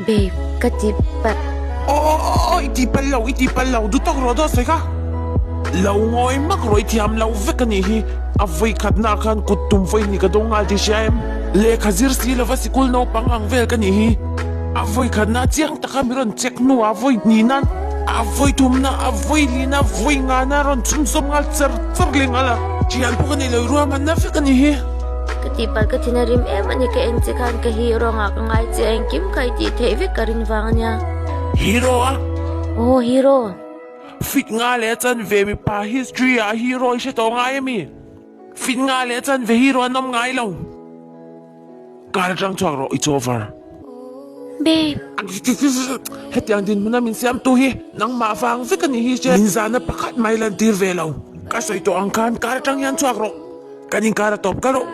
Babe, katipat. iti palaw, dutok rodo seka. Law ngoy makroy tiam law vekani hi. Avoy kadnakan kutumfoy ni kadongal di siyem. Le kazir sila vasikul no pangang vel kanihi. Avoy kadna tiyang takamiron cek no avoy ninan. Avoy tumna, avoy lina, avoy nga na ron tsumsom ngal tsarling ala. Diyan po kanila ruaman na vekanihi. Katipat ka tinarim eman ni ka-ensikan ka hero nga ka ngay si Kim kay di tevik ka rin vang niya. Hero ah? Oh, hero. Fit nga letan ve mi pa history a hero siya to nga yami. Fit nga letan ve hero anom nga ilaw. Karajang tsakro, it's over. Babe, Hetiang din mo namin siyam tuhi nang mafang vekanihi siya. Minsan na pakat mailan tirvelaw. Kaso ito ang kan karajang yan tsakro. Kaning karatop, karo.